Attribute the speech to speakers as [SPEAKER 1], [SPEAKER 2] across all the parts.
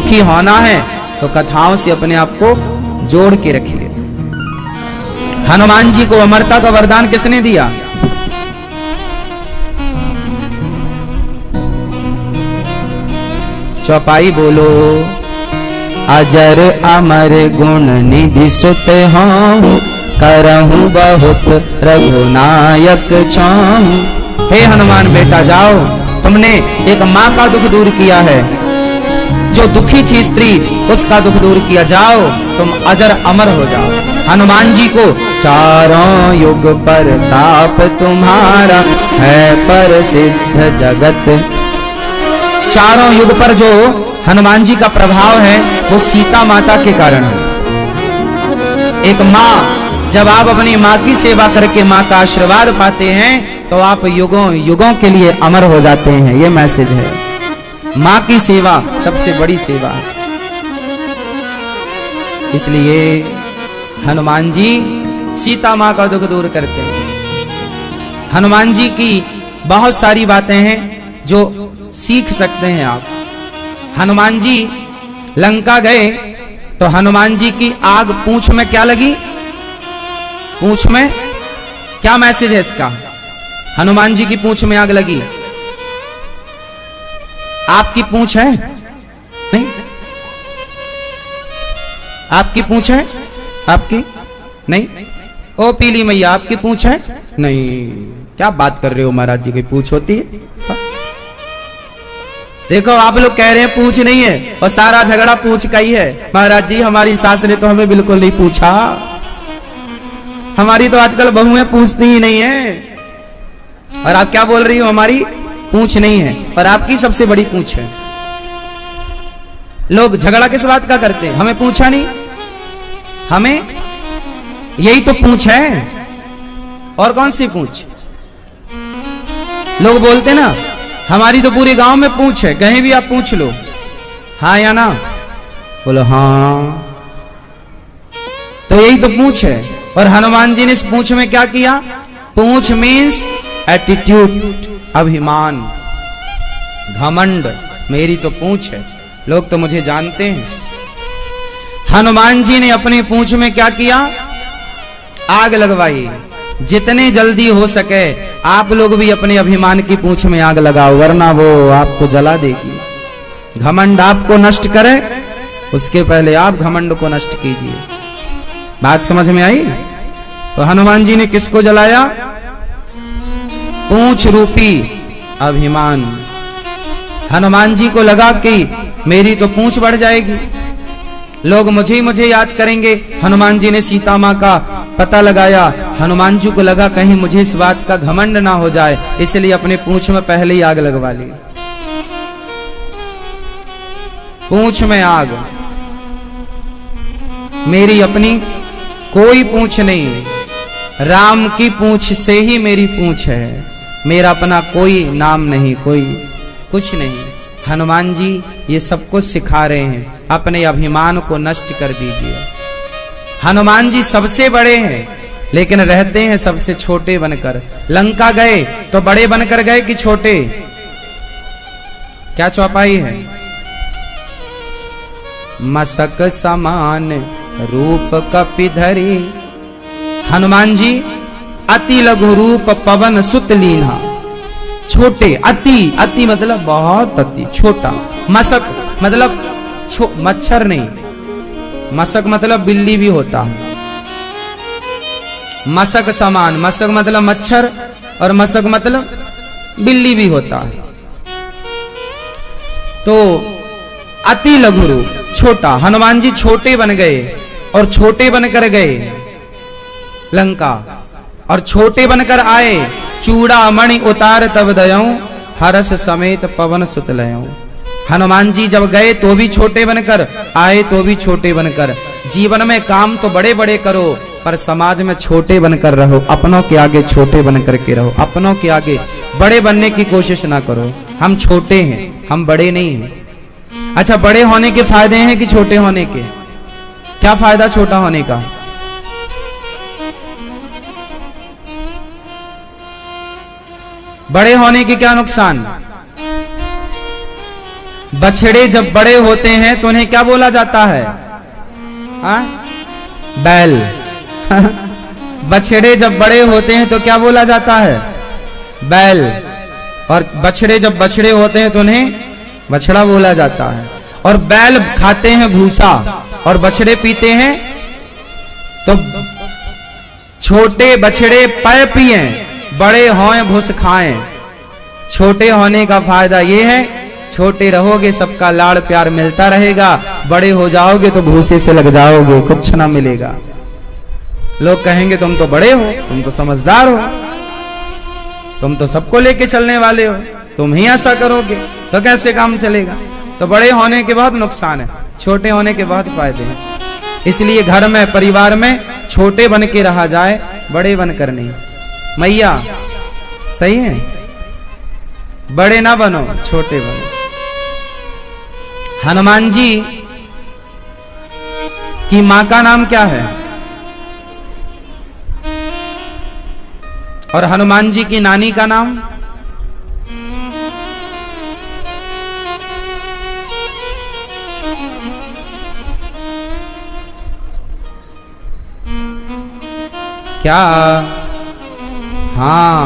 [SPEAKER 1] दुखी होना है तो कथाओं से अपने आप को जोड़ के रखिए। हनुमान जी को अमरता का वरदान किसने दिया? चौपाई बोलो। अजर अमर गुण निधि सुत हूँ, करहूँ बहुत रघुनायक छाऊं। हे हनुमान बेटा जाओ, तुमने एक माँ का दुख दूर किया है, जो दुखी थी स्त्री उसका दुख दूर किया, जाओ तुम अजर अमर हो जाओ। हनुमान जी को चारों युग पर ताप तुम्हारा है प्रसिद्ध जगत। चारों युग पर जो हनुमान जी का प्रभाव है वो सीता माता के कारण है। एक माँ, जब आप अपनी माँ की सेवा करके माँ का आशीर्वाद पाते हैं तो आप युगों युगों के लिए अमर हो जाते हैं। ये मैसेज है। माँ की सेवा सबसे बड़ी सेवा है। इसलिए हनुमान जी सीता माँ का दुख दूर करते हैं। हनुमान जी की बहुत सारी बातें हैं जो सीख सकते हैं आप। हनुमान जी लंका गए तो हनुमान जी की आग पूंछ में क्या लगी? पूंछ में क्या मैसेज है इसका? हनुमान जी की पूंछ में आग लगी। आपकी पूंछ है? नहीं। आपकी पूंछ है? आपकी नहीं। ओ पीली मैया, आपकी पूंछ है? नहीं। क्या बात कर रहे हो महाराज जी की पूंछ होती है? देखो आप लोग कह रहे हैं पूछ नहीं है और सारा झगड़ा पूछ का ही है। महाराज जी हमारी सास ने तो हमें बिल्कुल नहीं पूछा, हमारी तो आजकल बहुएं पूछती ही नहीं है। और आप क्या बोल रही हो? हमारी पूछ नहीं है और आपकी सबसे बड़ी पूछ है। लोग झगड़ा किस बात का करते हैं? हमें पूछा नहीं, हमें यही तो पूछ है। और कौन सी पूछ? लोग बोलते ना हमारी तो पूरे गांव में पूछ है, कहीं भी आप पूछ लो, हाँ या ना? बोलो हाँ। तो यही तो पूछ है। और हनुमान जी ने इस पूछ में क्या किया? पूछ मीन्स एटीट्यूड, अभिमान, घमंड। मेरी तो पूछ है, लोग तो मुझे जानते हैं। हनुमान जी ने अपनी पूछ में क्या किया? आग लगवाई। जितने जल्दी हो सके आप लोग भी अपने अभिमान की पूंछ में आग लगाओ, वरना वो आपको जला देगी। घमंड आपको नष्ट करे उसके पहले आप घमंड को नष्ट कीजिए। बात समझ में आई? तो हनुमान जी ने किसको जलाया? पूंछ रूपी अभिमान। हनुमान जी को लगा कि मेरी तो पूंछ बढ़ जाएगी, लोग मुझे याद करेंगे। हनुमान जी ने सीता माँ का पता लगाया। हनुमान जी को लगा कहीं मुझे इस बात का घमंड ना हो जाए, इसलिए अपने पूंछ में पहले ही आग लगवा ली। पूंछ में आग। मेरी अपनी कोई पूंछ नहीं, राम की पूंछ से ही मेरी पूंछ है। मेरा अपना कोई नाम नहीं, कोई कुछ नहीं। हनुमान जी ये सब कुछ सिखा रहे हैं, अपने अभिमान को नष्ट कर दीजिए। हनुमान जी सबसे बड़े हैं लेकिन रहते हैं सबसे छोटे बनकर। लंका गए तो बड़े बनकर गए कि छोटे? क्या चौपाई है? मसक समान रूप कपिधरी। हनुमान जी अति लघु रूप पवन सुत लीन्हा। छोटे, अति मतलब बहुत अति, छोटा। मसक मतलब मच्छर नहीं, मसक मतलब बिल्ली भी होता है। मसक समान, मसक मतलब मच्छर और मसक मतलब बिल्ली भी होता है। तो अति लघु रूप, छोटा। हनुमान जी छोटे बन गए और छोटे बनकर गए लंका, और छोटे बनकर आए। चूड़ा मणि उतार तब दयऊं, हरस समेत पवन सुत लयऊं। हनुमान जी जब गए तो भी छोटे बनकर, आए तो भी छोटे बनकर। जीवन में काम तो बड़े बड़े करो पर समाज में छोटे बनकर रहो। अपनों के आगे छोटे बनकर के रहो, अपनों के आगे बड़े बनने की कोशिश ना करो। हम छोटे हैं, हम बड़े नहीं हैं। अच्छा, बड़े होने के फायदे हैं कि छोटे होने के? क्या फायदा छोटा होने का? बड़े होने के क्या नुकसान? बछड़े जब बड़े होते हैं तो उन्हें क्या बोला जाता है? बैल। बछड़े जब बड़े होते हैं तो क्या बोला जाता है? बैल। और बछड़े जब बछड़े होते हैं तो उन्हें बछड़ा बोला जाता है। और बैल खाते हैं भूसा और बछड़े पीते हैं, तो छोटे बछड़े पै पिए, बड़े हों भूस खाएं। छोटे होने का फायदा ये है, छोटे रहोगे सबका लाड़ प्यार मिलता रहेगा, बड़े हो जाओगे तो भूसे से लग जाओगे, कुछ ना मिलेगा। लोग कहेंगे तुम तो बड़े हो, तुम तो समझदार हो, तुम तो सबको लेके चलने वाले हो, तुम ही ऐसा करोगे तो कैसे काम चलेगा? तो बड़े होने के बहुत नुकसान है, छोटे होने के बहुत फायदे हैं। इसलिए घर में, परिवार में छोटे बन के रहा जाए, बड़े बनकर नहीं। मैया सही है, बड़े ना बनो, छोटे बनो। हनुमान जी की मां का नाम क्या है? और हनुमान जी की नानी का नाम? क्या? हाँ,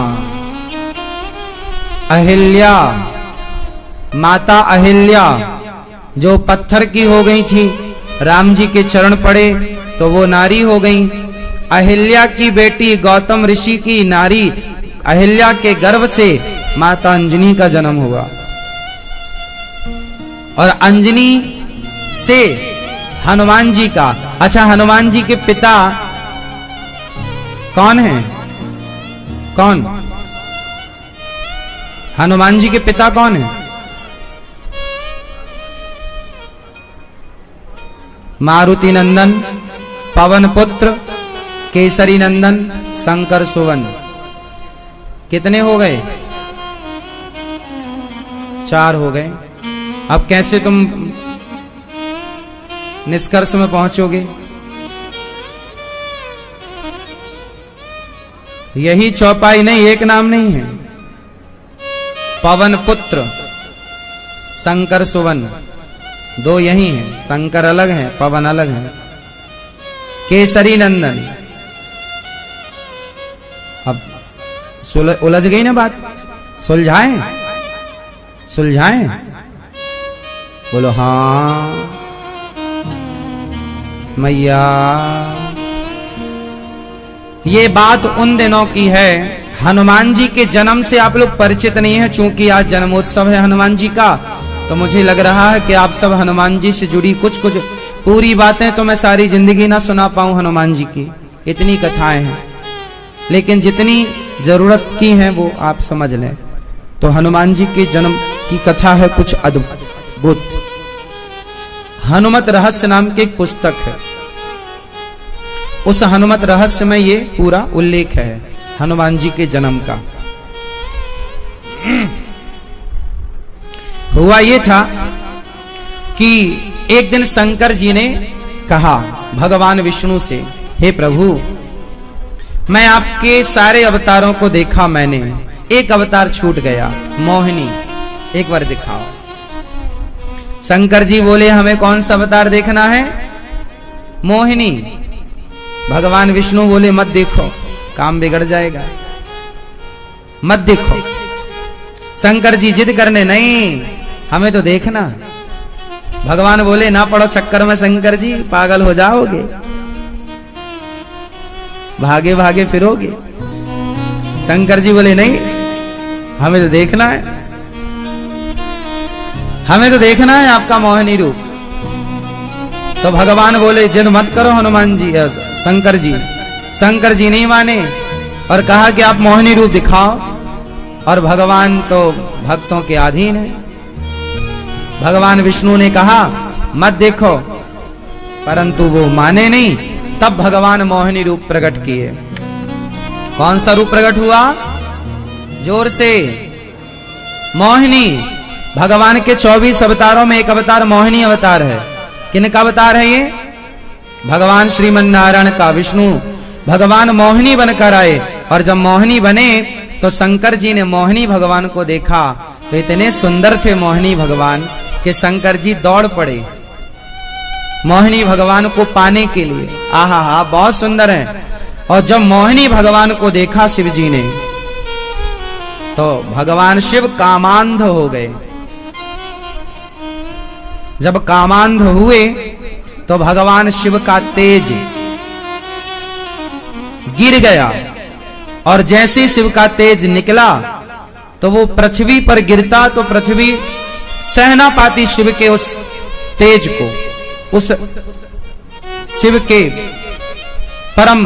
[SPEAKER 1] अहिल्या, माता अहिल्या, जो पत्थर की हो गई थी, राम जी के चरण पड़े तो वो नारी हो गई। अहिल्या की बेटी गौतम ऋषि की नारी अहिल्या के गर्भ से माता अंजनी का जन्म हुआ, और अंजनी से हनुमान जी का। अच्छा, हनुमान जी के पिता कौन है? कौन? हनुमान जी के पिता कौन है? मारुति नंदन, पवन पुत्र, केसरी नंदन, शंकर सुवन। कितने हो गए? 4 हो गए। अब कैसे तुम निष्कर्ष में पहुंचोगे? यही चौपाई नहीं, एक नाम नहीं है। पवन पुत्र, शंकर सुवन, 2 यही है। शंकर अलग है, पवन अलग है। केसरी नंदन। अब उलझ गई ना बात? सुलझाएं? सुलझाएं? बोलो हाँ मैया। ये बात उन दिनों की है, हनुमान जी के जन्म से आप लोग परिचित नहीं है। चूंकि आज जन्मोत्सव है हनुमान जी का, तो मुझे लग रहा है कि आप सब हनुमान जी से जुड़ी कुछ कुछ पूरी बातें तो मैं सारी जिंदगी ना सुना पाऊं हनुमान जी की, इतनी कथाएं हैं, लेकिन जितनी जरूरत की हैं वो आप समझ लें। तो हनुमान जी के जन्म की कथा है कुछ अद्भुत। हनुमत रहस्य नाम की एक पुस्तक है, उस हनुमत रहस्य में ये पूरा उल्लेख है हनुमान जी के जन्म का। हुआ ये था कि एक दिन शंकर जी ने कहा भगवान विष्णु से, हे प्रभु, मैं आपके सारे अवतारों को देखा, मैंने एक अवतार छूट गया, मोहिनी, एक बार दिखाओ। शंकर जी बोले, हमें कौन सा अवतार देखना है? मोहिनी। भगवान विष्णु बोले, मत देखो, काम बिगड़ जाएगा, मत देखो। शंकर जी जिद करने, नहीं हमें तो देखना। भगवान बोले, ना पड़ो चक्कर में शंकर जी, पागल हो जाओगे, भागे भागे फिरोगे। शंकर जी बोले, नहीं हमें तो देखना है, हमें तो देखना है आपका मोहिनी रूप। तो भगवान बोले, जिद मत करो हनुमान जी, शंकर जी। शंकर जी नहीं माने और कहा कि आप मोहिनी रूप दिखाओ। और भगवान तो भक्तों के अधीन है। भगवान विष्णु ने कहा मत देखो, परंतु वो माने नहीं। तब भगवान मोहिनी रूप प्रकट किए। कौन सा रूप प्रकट हुआ? जोर से, मोहिनी। भगवान के 24 अवतारों में एक अवतार मोहिनी अवतार है। किनका अवतार है ये? भगवान श्रीमन नारायण का। विष्णु भगवान मोहिनी बनकर आए, और जब मोहिनी बने तो शंकर जी ने मोहिनी भगवान को देखा तो इतने सुंदर थे मोहिनी भगवान कि शंकर जी दौड़ पड़े मोहिनी भगवान को पाने के लिए। आहा हा, बहुत सुंदर है। और जब मोहिनी भगवान को देखा शिव जी ने, तो भगवान शिव कामांध हो गए। जब कामांध हुए तो भगवान शिव का तेज गिर गया, और जैसे शिव का तेज निकला तो वो पृथ्वी पर गिरता तो पृथ्वी सह ना पाती शिव के उस तेज को, उस शिव के परम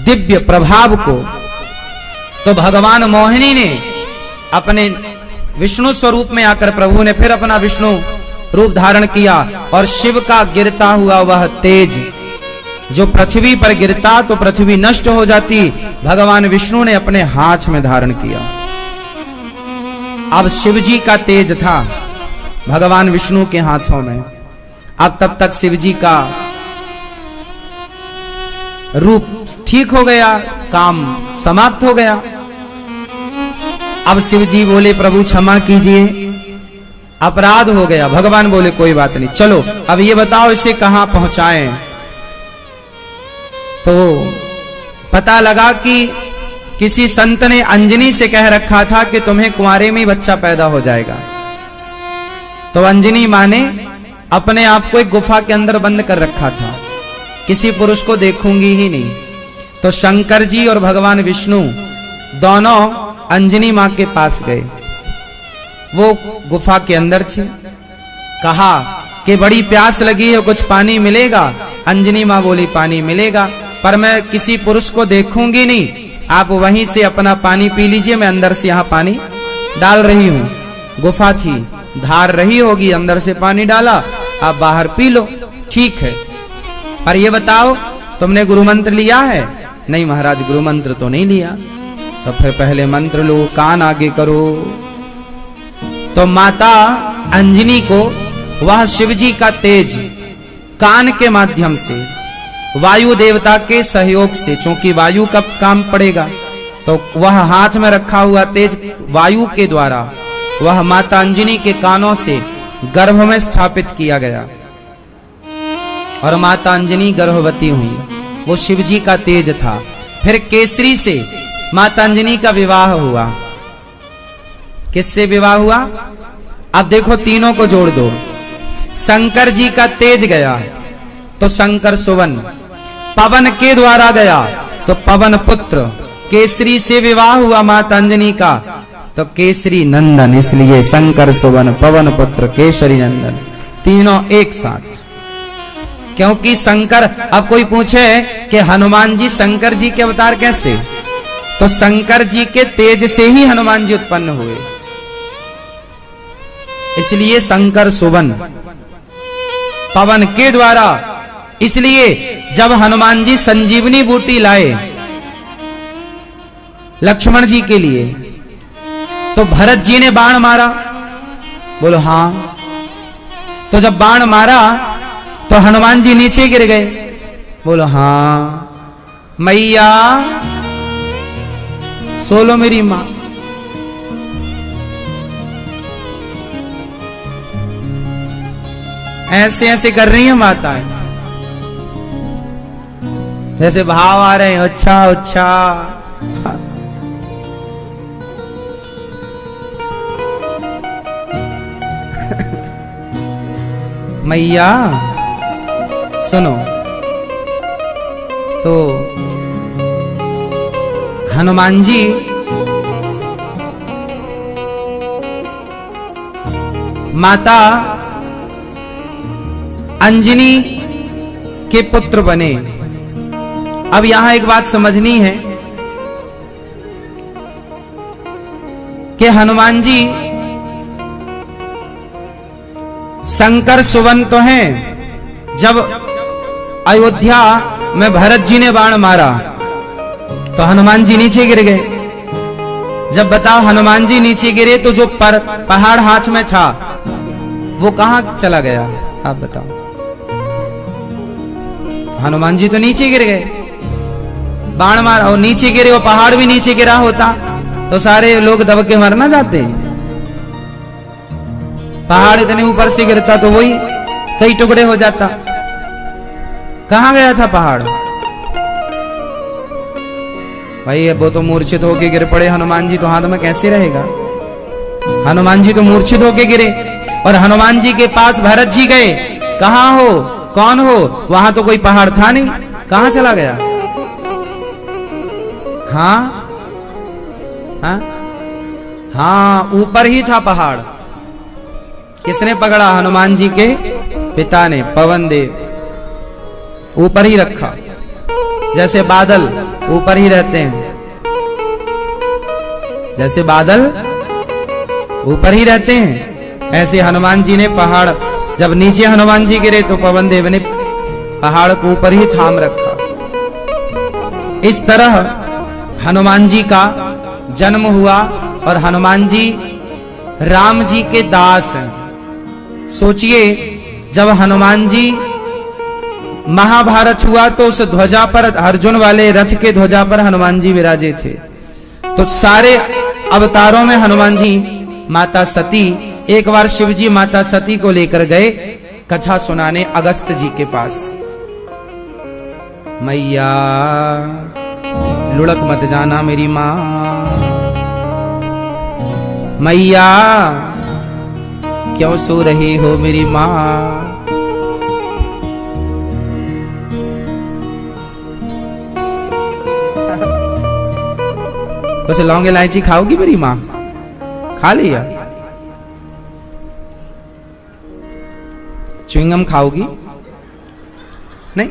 [SPEAKER 1] दिव्य प्रभाव को। तो भगवान मोहिनी ने अपने विष्णु स्वरूप में आकर प्रभु ने फिर अपना विष्णु रूप धारण किया, और शिव का गिरता हुआ वह तेज जो पृथ्वी पर गिरता तो पृथ्वी नष्ट हो जाती, भगवान विष्णु ने अपने हाथ में धारण किया। अब शिव जी का तेज था भगवान विष्णु के हाथों में। अब तब तक शिव जी का रूप ठीक हो गया, काम समाप्त हो गया। अब शिव जी बोले प्रभु क्षमा कीजिए, अपराध हो गया। भगवान बोले कोई बात नहीं, चलो अब ये बताओ इसे कहां पहुंचाएं। तो पता लगा कि किसी संत ने अंजनी से कह रखा था कि तुम्हें कुंवारे में बच्चा पैदा हो जाएगा। तो अंजनी मां ने अपने आप को एक गुफा के अंदर बंद कर रखा था, किसी पुरुष को देखूंगी ही नहीं। तो शंकर जी और भगवान विष्णु दोनों अंजनी मां के पास गए। वो गुफा के अंदर थी। कहा कि बड़ी प्यास लगी है, कुछ पानी मिलेगा? अंजनी मां बोली पानी मिलेगा, पर मैं किसी पुरुष को देखूंगी नहीं, आप वहीं से अपना पानी पी लीजिए, मैं अंदर से यहाँ पानी डाल रही हूं। गुफा थी, धार रही होगी, अंदर से पानी डाला, आप बाहर पी लो, ठीक है। पर ये बताओ तुमने गुरु मंत्र लिया है? नहीं महाराज, गुरु मंत्र तो नहीं लिया। तो फिर पहले मंत्र लो, कान आगे करो। तो माता अंजनी को वह शिव जी का तेज कान के माध्यम से, वायु देवता के सहयोग से, चूंकि वायु का काम पड़ेगा, तो वह हाथ में रखा हुआ तेज वायु के द्वारा वह माता अंजनी के कानों से गर्भ में स्थापित किया गया, और माता अंजनी गर्भवती हुई। वो शिव जी का तेज था। फिर केसरी से माता अंजनी का विवाह हुआ। किससे विवाह हुआ? अब देखो तीनों को जोड़ दो। शंकर जी का तेज गया तो शंकर सुवन, पवन के द्वारा गया तो पवन पुत्र, केसरी से विवाह हुआ माता अंजनी का तो केसरी नंदन, इसलिए शंकर सुवन पवन पुत्र केसरी नंदन, तीनों एक साथ। क्योंकि शंकर, अब कोई पूछे कि हनुमान जी शंकर जी के अवतार कैसे, तो शंकर जी के तेज से ही हनुमान जी उत्पन्न हुए, इसलिए शंकर सुवन पवन के द्वारा। इसलिए जब हनुमान जी संजीवनी बूटी लाए लक्ष्मण जी के लिए, तो भरत जी ने बाण मारा, बोलो हाँ। तो जब बाण मारा तो हनुमान जी नीचे गिर गए, बोलो हाँ। मैया सोलो मेरी मां। ऐसे ऐसे कर रही हैं माताएं, जैसे भाव आ रहे हैं, अच्छा अच्छा। मैया सुनो, तो हनुमान जी माता अंजनी के पुत्र बने। अब यहां एक बात समझनी है कि हनुमान जी शंकर सुवन तो हैं। जब अयोध्या में भरत जी ने बाण मारा तो हनुमान जी नीचे गिर गए। जब बताओ हनुमान जी नीचे गिरे तो जो पहाड़ हाथ में था वो कहां चला गया? आप बताओ। हनुमान जी तो नीचे गिर गए, बाण मारा और नीचे गिरे, वो पहाड़ भी नीचे गिरा होता तो सारे लोग दब के मर ना जाते। पहाड़ इतने ऊपर से गिरता तो वही कई टुकड़े हो जाता। कहां गया था पहाड़? भाई वो तो मूर्छित होके गिर पड़े, हनुमान जी तो हाथ में कैसे रहेगा? हनुमान जी तो मूर्छित होके गिरे और हनुमान जी के पास भरत जी गए। कहां हो, कौन हो? वहां तो कोई पहाड़ था नहीं, कहां चला गया? हाँ हाँ हाँ, ऊपर ही था पहाड़। किसने पकड़ा? हनुमान जी के पिता ने, पवन देव। ऊपर ही रखा, जैसे बादल ऊपर ही रहते हैं, जैसे बादल ऊपर ही रहते हैं, ऐसे हनुमान जी ने पहाड़, जब नीचे हनुमान जी गिरे तो पवन देव ने पहाड़ को ऊपर ही थाम रखा। इस तरह हनुमान जी का जन्म हुआ और हनुमान जी राम जी के दास हैं। सोचिए, जब हनुमान जी महाभारत हुआ तो उस ध्वजा पर, अर्जुन वाले रथ के ध्वजा पर हनुमान जी विराजे थे। तो सारे अवतारों में हनुमान जी, माता सती, एक बार शिव जी माता सती को लेकर गए कथा सुनाने अगस्त जी के पास। मैया लुढ़क मत जाना मेरी मां, मैया क्यों सो रही हो मेरी मां। कुछ लौंग इलायची खाओगी मेरी मां? खा लिया? च्युइंगम खाओगी? नहीं?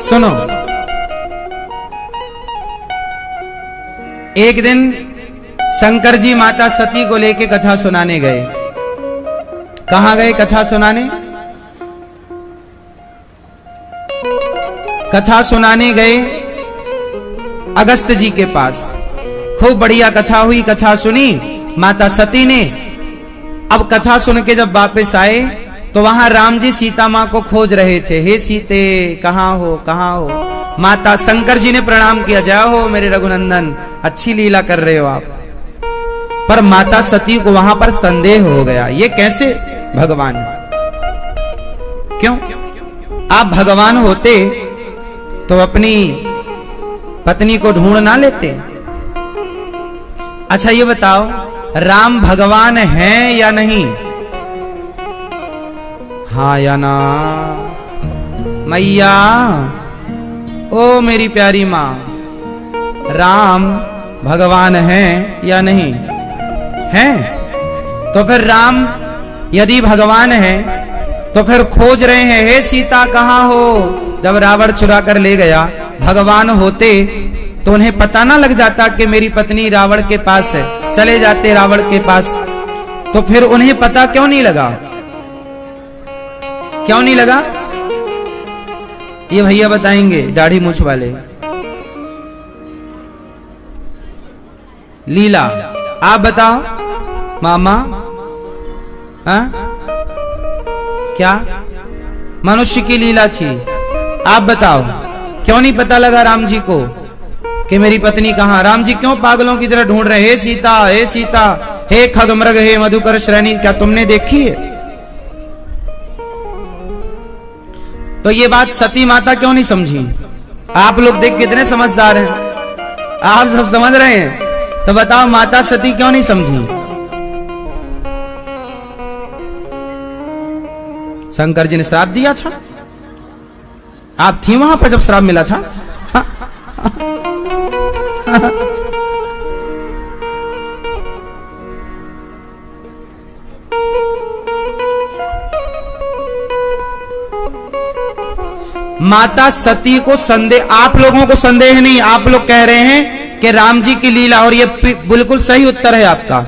[SPEAKER 1] सुनो, एक दिन शंकर जी माता सती को लेके कथा सुनाने गए। कहां गए कथा सुनाने? कथा सुनाने गए अगस्त जी के पास। खूब बढ़िया कथा हुई, कथा सुनी माता सती ने। अब कथा सुन के जब वापस आए तो वहां राम जी सीता मां को खोज रहे थे। हे सीते, कहां हो, कहां हो? माता शंकर जी ने प्रणाम किया, जय हो मेरे रघुनंदन, अच्छी लीला कर रहे हो आप। पर माता सती को वहां पर संदेह हो गया, ये कैसे भगवान? क्यों? आप भगवान होते तो अपनी पत्नी को ढूंढ ना लेते? अच्छा ये बताओ, राम भगवान हैं या नहीं? हाँ या ना? मैया, ओ मेरी प्यारी मां, राम भगवान हैं या नहीं? हैं? तो फिर राम यदि भगवान हैं तो फिर खोज रहे हैं, हे सीता कहां हो? जब रावण चुरा कर ले गया, भगवान होते तो उन्हें पता ना लग जाता कि मेरी पत्नी रावण के पास है, चले जाते रावण के पास। तो फिर उन्हें पता क्यों नहीं लगा? क्यों नहीं लगा? ये भैया बताएंगे, दाढ़ी मूछ वाले। लीला आप बताओ मामा। हाँ? क्या मनुष्य की लीला थी? आप बताओ, क्यों नहीं पता लगा राम जी को कि मेरी पत्नी कहां? राम जी क्यों पागलों की तरह ढूंढ रहे? हे सीता, हे सीता, हे खगमृग, हे मधुकर श्रेणी, क्या तुमने देखी है? तो ये बात सती माता क्यों नहीं समझी? आप लोग देख कितने समझदार हैं, आप सब समझ रहे हैं। तो बताओ माता सती क्यों नहीं समझी? शंकर जी ने श्राप दिया था, आप थी वहां पर जब श्राप मिला था। माता सती को संदेह, आप लोगों को संदेह नहीं, आप लोग कह रहे हैं कि राम जी की लीला, और ये बिल्कुल सही उत्तर है आपका।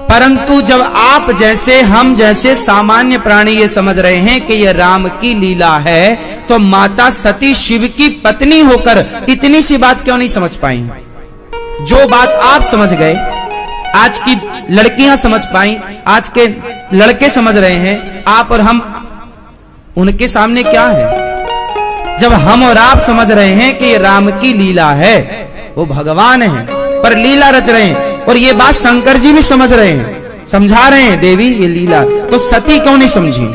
[SPEAKER 1] परंतु जब आप जैसे, हम जैसे सामान्य प्राणी ये समझ रहे हैं कि ये राम की लीला है, तो माता सती शिव की पत्नी होकर इतनी सी बात क्यों नहीं समझ पाई? जो बात आप समझ गए, आज की लड़कियां समझ पाई, आज के लड़के समझ रहे हैं, आप और हम उनके सामने क्या है? जब हम और आप समझ रहे हैं कि ये राम की लीला है, वो भगवान है पर लीला रच रहे हैं, और ये बात शंकर जी भी समझ रहे हैं, समझा रहे हैं देवी ये लीला, तो सती क्यों नहीं समझी?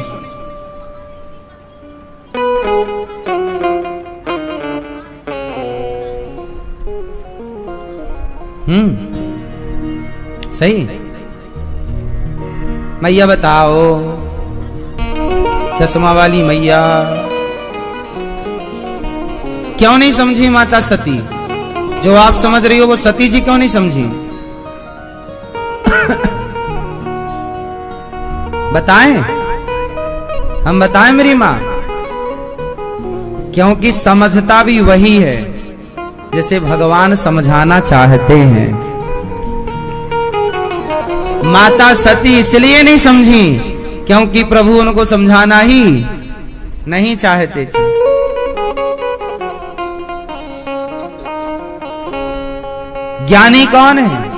[SPEAKER 1] सही। मैया बताओ, चश्मा वाली मैया क्यों नहीं समझी माता सती? जो आप समझ रही हो वो सती जी क्यों नहीं समझी? बताएं, हम बताएं मेरी मां। क्योंकि समझता भी वही है जैसे भगवान समझाना चाहते हैं। माता सती इसलिए नहीं समझी क्योंकि प्रभु उनको समझाना ही नहीं चाहते थे। ज्ञानी कौन है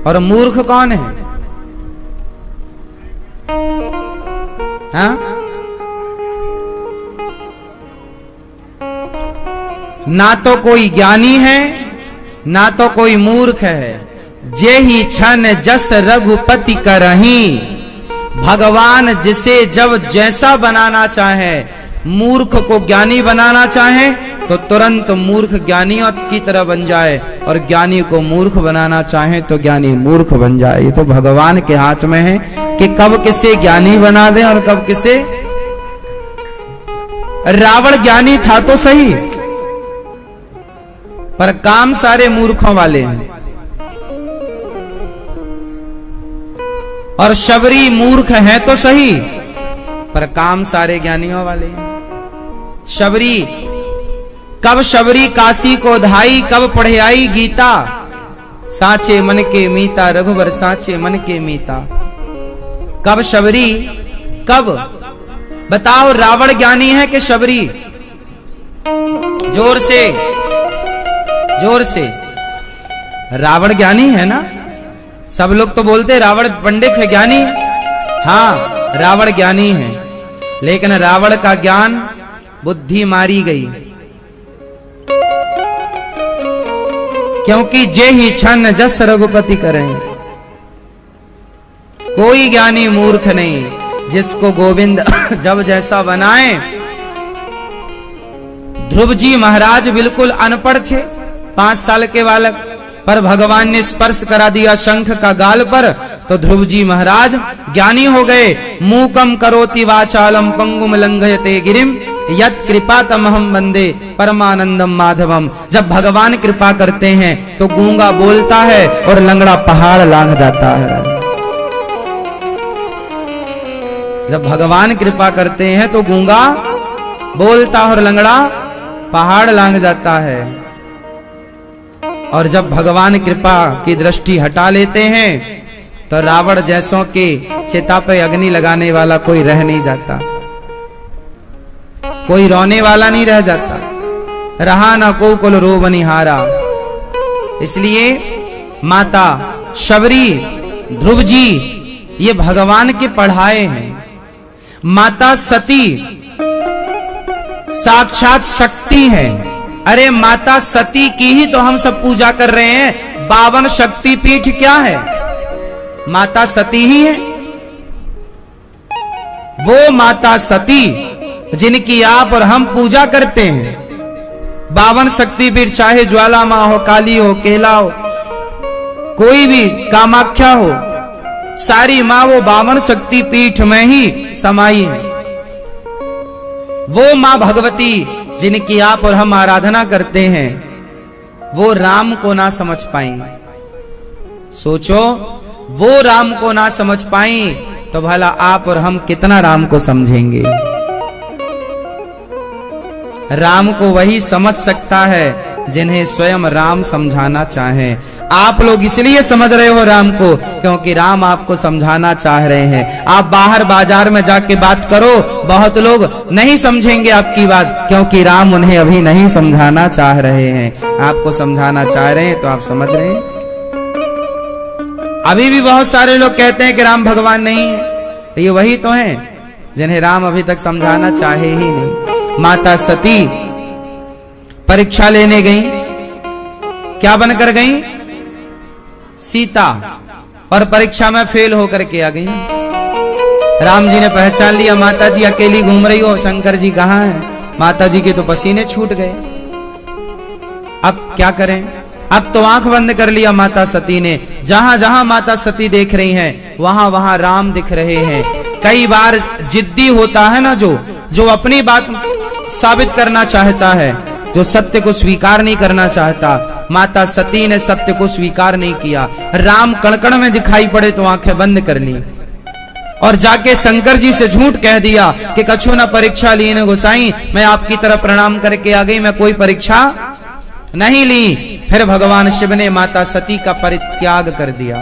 [SPEAKER 1] और मूर्ख कौन है? हाँ? ना तो कोई ज्ञानी है ना तो कोई मूर्ख है। जे ही छन जस रघुपति करही, भगवान जिसे जब जैसा बनाना चाहे, मूर्ख को ज्ञानी बनाना चाहे तो तुरंत मूर्ख ज्ञानी की तरह बन जाए, और ज्ञानी को मूर्ख बनाना चाहे तो ज्ञानी मूर्ख बन जाए। ये तो भगवान के हाथ में है कि कब किसे ज्ञानी बना दे और कब किसे। रावण ज्ञानी था तो सही, पर काम सारे मूर्खों वाले हैं, और शबरी मूर्ख है तो सही, पर काम सारे ज्ञानियों वाले हैं। शबरी कब शबरी काशी को धाई, कब पढ़े आई गीता, साचे मन के मीता रघुवर साचे मन के मीता। कब शबरी, कब बताओ? रावण ज्ञानी है कि शबरी? जोर से, जोर से। रावण ज्ञानी है ना? सब लोग तो बोलते रावण पंडित है, ज्ञानी है। हाँ, रावण ज्ञानी है, लेकिन रावण का ज्ञान बुद्धि मारी गई, क्योंकि जे ही छन जस रघुपति करें। कोई ज्ञानी मूर्ख नहीं, जिसको गोविंद जब जैसा बनाए। ध्रुव जी महाराज बिल्कुल अनपढ़ थे, 5 साल के बालक, पर भगवान ने स्पर्श करा दिया शंख का गाल पर, तो ध्रुव जी महाराज ज्ञानी हो गए। मूकम करोति वाचालम पंगुम लंघयते गिरिम यत् कृपा तमहम वंदे परमानंदम माधवम। जब भगवान कृपा करते हैं तो गूंगा बोलता है और लंगड़ा पहाड़ लांघ जाता है। जब भगवान कृपा करते हैं तो गूंगा बोलता और लंगड़ा पहाड़ लांघ जाता है। और जब भगवान कृपा की दृष्टि हटा लेते हैं तो रावण जैसों के चिता पे अग्नि लगाने वाला कोई रह नहीं जाता, कोई रोने वाला नहीं रह जाता। रहा ना को कुल रो बनिहारा। इसलिए माता शबरी, ध्रुव जी ये भगवान के पढ़ाए हैं। माता सती साक्षात शक्ति है। अरे माता सती की ही तो हम सब पूजा कर रहे हैं। 52 शक्तिपीठ क्या है? माता सती ही है। वो माता सती जिनकी आप और हम पूजा करते हैं। 52 शक्तिपीठ, चाहे ज्वाला मां हो, काली हो, केला हो, कोई भी, कामाख्या हो, सारी मां वो 52 शक्तिपीठ में ही समाई है। वो मां भगवती जिनकी आप और हम आराधना करते हैं, वो राम को ना समझ पाई। सोचो, वो राम को ना समझ पाई तो भला आप और हम कितना राम को समझेंगे? राम को वही समझ सकता है जिन्हें स्वयं राम समझाना चाहे। आप लोग इसलिए समझ रहे हो राम को क्योंकि राम आपको समझाना चाह रहे हैं। आप बाहर बाजार में जाके बात करो, बहुत लोग नहीं समझेंगे आपकी बात क्योंकि राम उन्हें अभी नहीं समझाना चाह रहे हैं। आपको समझाना चाह रहे हैं तो आप समझ रहे हैं। अभी भी बहुत सारे लोग कहते हैं कि राम भगवान नहीं है, तो ये वही तो हैं जिन्हें राम अभी तक समझाना चाहे ही नहीं। माता सती परीक्षा लेने गई, क्या बनकर गई? सीता, और परीक्षा में फेल होकर के आ गई। राम जी ने पहचान लिया, माता जी अकेली घूम रही हो, शंकर जी कहाँ हैं? माता जी के तो पसीने छूट गए। अब क्या करें? अब तो आंख बंद कर लिया माता सती ने। जहां जहां माता सती देख रही हैं, वहां वहां राम दिख रहे हैं। कई बार जिद्दी होता है ना, जो अपनी बात साबित करना चाहता है, जो सत्य को स्वीकार नहीं करना चाहता, माता सती ने सत्य को स्वीकार नहीं किया। राम कण-कण में दिखाई पड़े तो आंखें बंद कर ली और जाके शंकर जी से झूठ कह दिया कि कछु न परीक्षा ली न गोसाई, मैं आपकी तरफ प्रणाम करके आ गई, मैं कोई परीक्षा नहीं ली। फिर भगवान शिव ने माता सती का परित्याग कर दिया।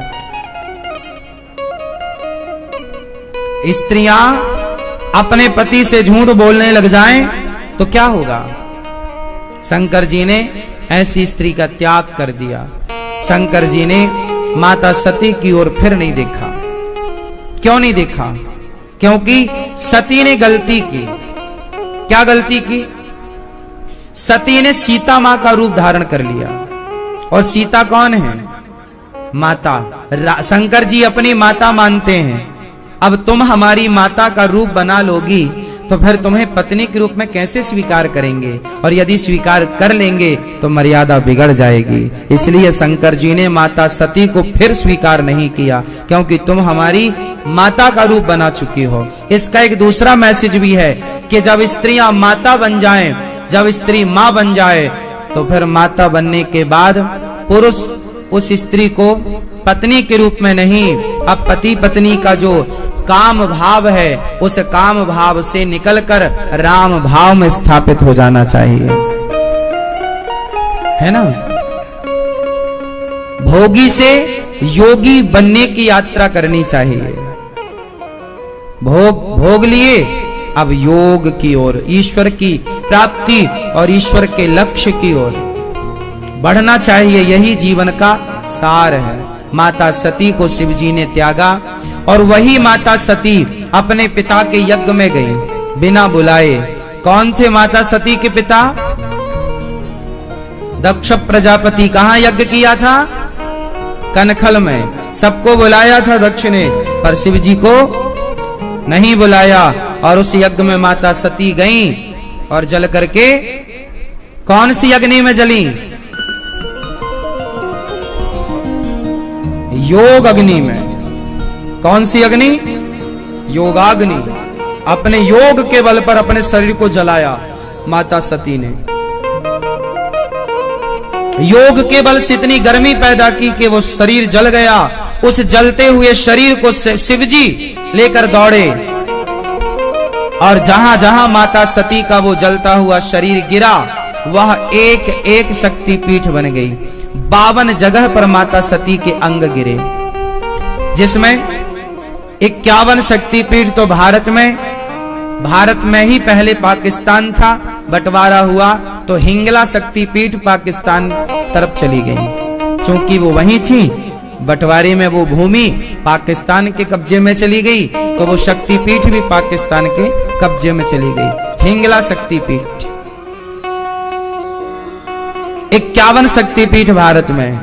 [SPEAKER 1] स्त्रियां अपने पति से झूठ बोलने लग जाएं तो क्या होगा? शंकर जी ने ऐसी स्त्री का त्याग कर दिया। शंकर जी ने माता सती की ओर फिर नहीं देखा। क्यों नहीं देखा? क्योंकि सती ने गलती की। क्या गलती की? सती ने सीता मां का रूप धारण कर लिया। और सीता कौन है? माता। शंकर जी अपनी माता मानते हैं। अब तुम हमारी माता का रूप बना लोगी तो फिर तुम्हें पत्नी के रूप में कैसे स्वीकार करेंगे? और यदि स्वीकार कर लेंगे तो मर्यादा बिगड़ जाएगी। इसलिए शंकर जी ने माता सती को फिर स्वीकार नहीं किया, क्योंकि तुम हमारी माता का रूप बना चुकी हो। इसका एक दूसरा मैसेज भी है कि जब स्त्रियां माता बन जाएं, जब स्त्री मां बन जाए, तो फिर माता बनने के बाद पुरुष उस स्त्री को पत्नी के रूप में नहीं, अब पति पत्नी का जो काम भाव है, उस काम भाव से निकलकर राम भाव में स्थापित हो जाना चाहिए, है ना? भोगी से योगी बनने की यात्रा करनी चाहिए। भोग लिए, अब योग की ओर, ईश्वर की प्राप्ति और ईश्वर के लक्ष्य की ओर बढ़ना चाहिए। यही जीवन का सार है। माता सती को शिव जी ने त्यागा और वही माता सती अपने पिता के यज्ञ में गई बिना बुलाए। कौन थे माता सती के पिता? दक्ष प्रजापति। कहां यज्ञ किया था? कनखल में। सबको बुलाया था दक्ष ने, पर शिव जी को नहीं बुलाया। और उस यज्ञ में माता सती गई और जल करके कौन सी अग्नि में जली? योग अग्नि में। कौन सी अग्नि? योगाग्नि। अपने योग के बल पर अपने शरीर को जलाया माता सती ने। योग के बल से इतनी गर्मी पैदा की कि वो शरीर जल गया। उस जलते हुए शरीर को शिव जी लेकर दौड़े और जहां जहां माता सती का वो जलता हुआ शरीर गिरा, वह एक एक शक्तिपीठ बन गई। 52 जगह पर माता सती के अंग गिरे, जिसमें 51 शक्तिपीठ तो भारत में ही पहले पाकिस्तान था, बंटवारा हुआ तो हिंगला शक्तिपीठ पाकिस्तान तरफ चली गई। क्योंकि वो वहीं थी, बंटवारे में वो भूमि पाकिस्तान के कब्जे में चली गई, तो वो शक्तिपीठ भी पाकिस्तान के कब्जे में चली गई। हिंगला शक्तिपीठ। 51 शक्तिपीठ भारत में।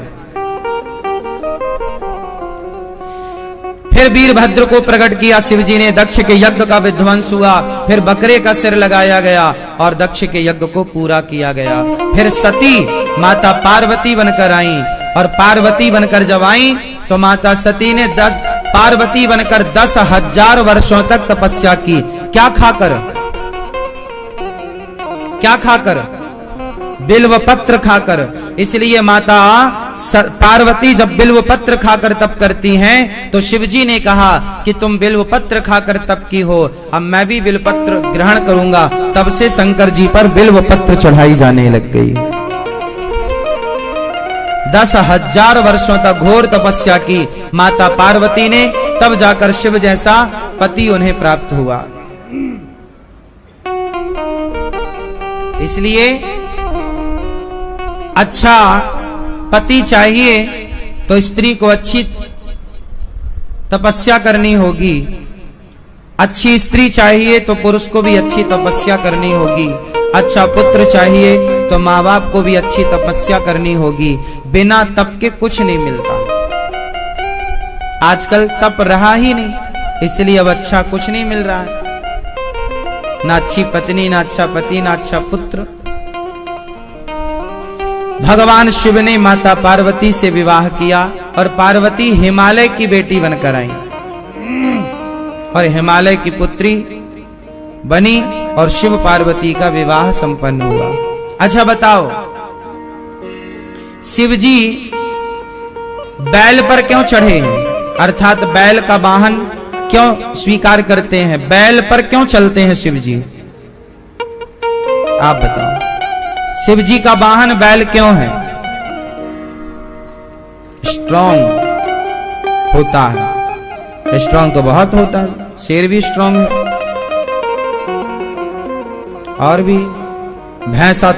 [SPEAKER 1] फिर वीरभद्र को प्रकट किया शिव जी ने। दक्ष के यज्ञ का विध्वंस हुआ। फिर बकरे का सिर लगाया गया और दक्ष के यज्ञ को पूरा किया गया। फिर सती माता पार्वती बनकर आई, और पार्वती बनकर जब आई तो माता सती ने पार्वती बनकर 10,000 वर्षों तक तपस्या की। क्या खाकर? क्या खाकर? बिल्व पत्र खाकर। इसलिए माता पार्वती जब बिल्व पत्र खाकर तप करती हैं, तो शिवजी ने कहा कि तुम बिल्व पत्र खाकर तप की हो, अब मैं भी बिल्व पत्र ग्रहण करूंगा। तब से शंकर जी पर बिल्व पत्र चढ़ाई जाने लग गई। 10,000 वर्षों तक घोर तपस्या की माता पार्वती ने, तब जाकर शिव जैसा पति उन्हें प्राप्त हुआ। इसलिए अच्छा पति चाहिए तो स्त्री को अच्छी तपस्या करनी होगी, अच्छी स्त्री चाहिए तो पुरुष को भी अच्छी तपस्या करनी होगी, अच्छा पुत्र चाहिए तो माँ बाप को भी अच्छी तपस्या करनी होगी। बिना तप के कुछ नहीं मिलता। आजकल तप रहा ही नहीं, इसलिए अब अच्छा कुछ नहीं मिल रहा है, ना अच्छी पत्नी, ना अच्छा पति, ना अच्छा पुत्र। भगवान शिव ने माता पार्वती से विवाह किया और पार्वती हिमालय की बेटी बनकर आई और हिमालय की पुत्री बनी और शिव पार्वती का विवाह संपन्न हुआ। अच्छा बताओ, शिव जी बैल पर क्यों चढ़े हैं, अर्थात बैल का वाहन क्यों स्वीकार करते हैं, बैल पर क्यों चलते हैं शिव जी? आप बताओ, शिव जी का वाहन बैल क्यों है? स्ट्रॉन्ग होता है, स्ट्रॉन्ग तो बहुत होता है, शेर भी स्ट्रॉन्ग है और भी भैंसा